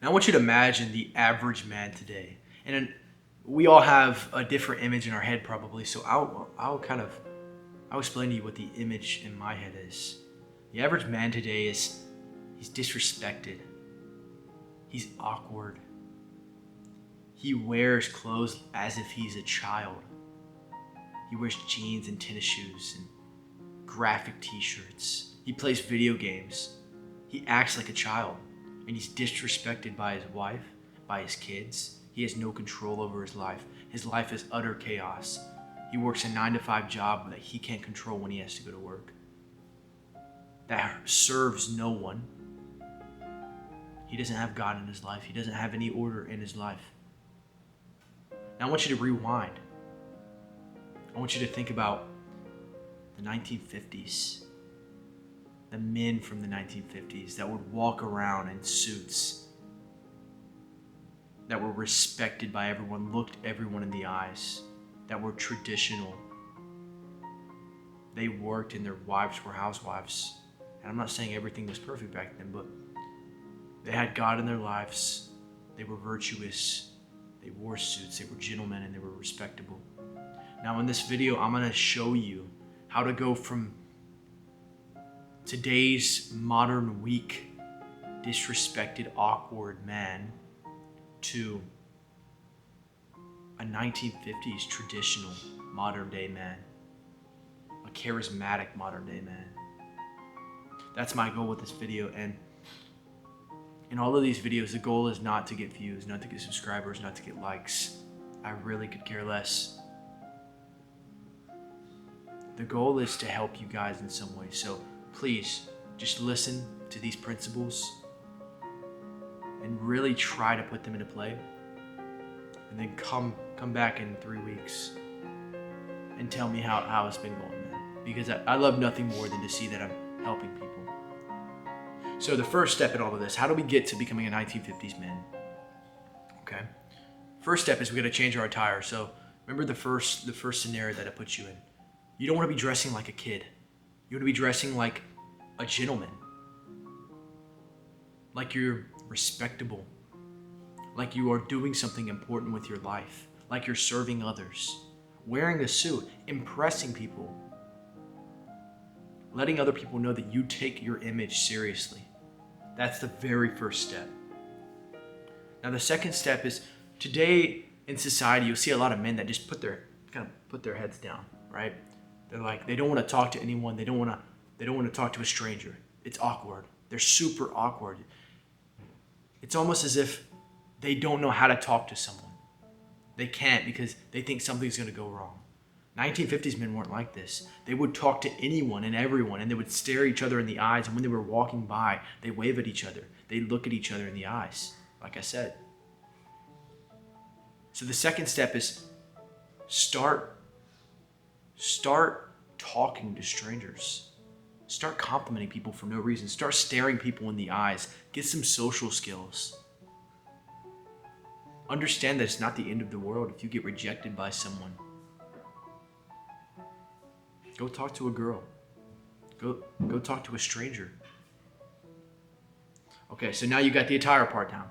And I want you to imagine the average man today. And we all have a different image in our head probably, so I'll explain to you what the image in my head is. The average man today he's disrespected. He's awkward. He wears clothes as if he's a child. He wears jeans and tennis shoes and graphic t-shirts. He plays video games. He acts like a child. And he's disrespected by his wife, by his kids. He has no control over his life. His life is utter chaos. He works a 9-to-5 job that he can't control when he has to go to work. That serves no one. He doesn't have God in his life. He doesn't have any order in his life. Now I want you to rewind. I want you to think about the 1950s. The men from the 1950s that would walk around in suits, that were respected by everyone, looked everyone in the eyes, that were traditional. They worked and their wives were housewives. And I'm not saying everything was perfect back then, but they had God in their lives. They were virtuous. They wore suits. They were gentlemen and they were respectable. Now in this video, I'm going to show you how to go from today's modern, weak, disrespected, awkward man to a 1950s traditional modern day man, a charismatic modern day man. That's my goal with this video, and in all of these videos, the goal is not to get views, not to get subscribers, not to get likes. I really could care less. The goal is to help you guys in some way, so please just listen to these principles and really try to put them into play, and then come back in 3 weeks and tell me how it's been going, man. Because I love nothing more than to see that I'm helping people. So the first step in all of this, how do we get to becoming a 1950s man? Okay. First step is we got to change our attire. So remember the first scenario that I put you in. You don't want to be dressing like a kid. You want to be dressing like a gentleman. Like you're respectable. Like you are doing something important with your life. Like you're serving others. Wearing a suit, impressing people. Letting other people know that you take your image seriously. That's the very first step. Now the second step is, today in society you'll see a lot of men that just put their heads down, right? They're like, they don't want to talk to anyone. They don't want to talk to a stranger. It's awkward. They're super awkward. It's almost as if they don't know how to talk to someone. They can't because they think something's going to go wrong. 1950s men weren't like this. They would talk to anyone and everyone, and they would stare each other in the eyes, and when they were walking by, they wave at each other. They look at each other in the eyes, like I said. So the second step is start talking to strangers. Start complimenting people for no reason. Start staring people in the eyes. Get some social skills. Understand that it's not the end of the world if you get rejected by someone. Go talk to a girl. Go talk to a stranger. Okay, so now you got the attire part down.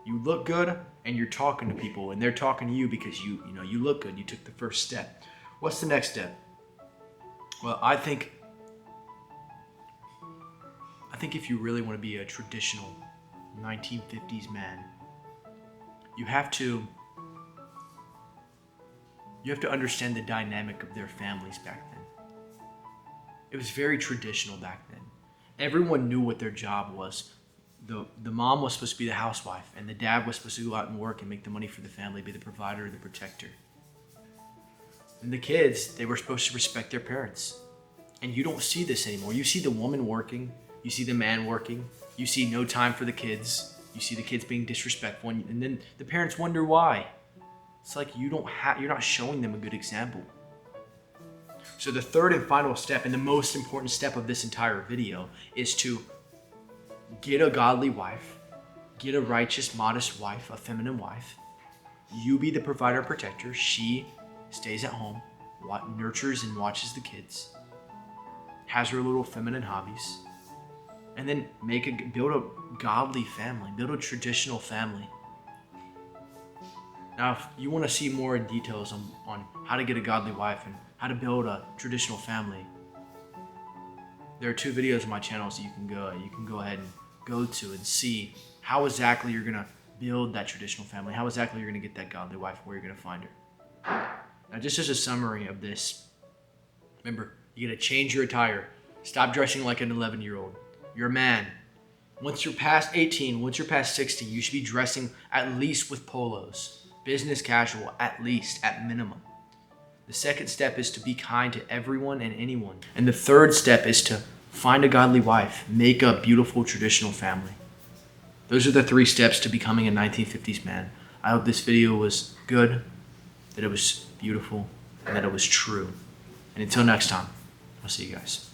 You look good and you're talking to people, and they're talking to you because you look good. You took the first step. What's the next step? Well, I think if you really want to be a traditional 1950s man, you have to understand the dynamic of their families back then. It was very traditional back then. Everyone knew what their job was. The mom was supposed to be the housewife, and the dad was supposed to go out and work and make the money for the family, be the provider, the protector. And the kids, they were supposed to respect their parents. And you don't see this anymore. You see the woman working, you see the man working, you see no time for the kids, you see the kids being disrespectful, and then the parents wonder why. It's like you're not showing them a good example. So the third and final step, and the most important step of this entire video, is to get a godly wife, get a righteous, modest wife, a feminine wife. You be the provider and protector. She stays at home, nurtures and watches the kids, has her little feminine hobbies. And then build a godly family, build a traditional family. Now, if you want to see more details on how to get a godly wife and how to build a traditional family, there are 2 videos on my channel, so you can go ahead and go to and see how exactly you're gonna build that traditional family, how exactly you're gonna get that godly wife, where you're gonna find her. Now, just as a summary of this, remember, you gotta change your attire. Stop dressing like an 11-year-old. You're a man. Once you're past 18, once you're past 16, you should be dressing at least with polos. Business casual, at least, at minimum. The second step is to be kind to everyone and anyone. And the third step is to find a godly wife, make a beautiful traditional family. Those are the 3 steps to becoming a 1950s man. I hope this video was good, that it was beautiful, and that it was true. And until next time, I'll see you guys.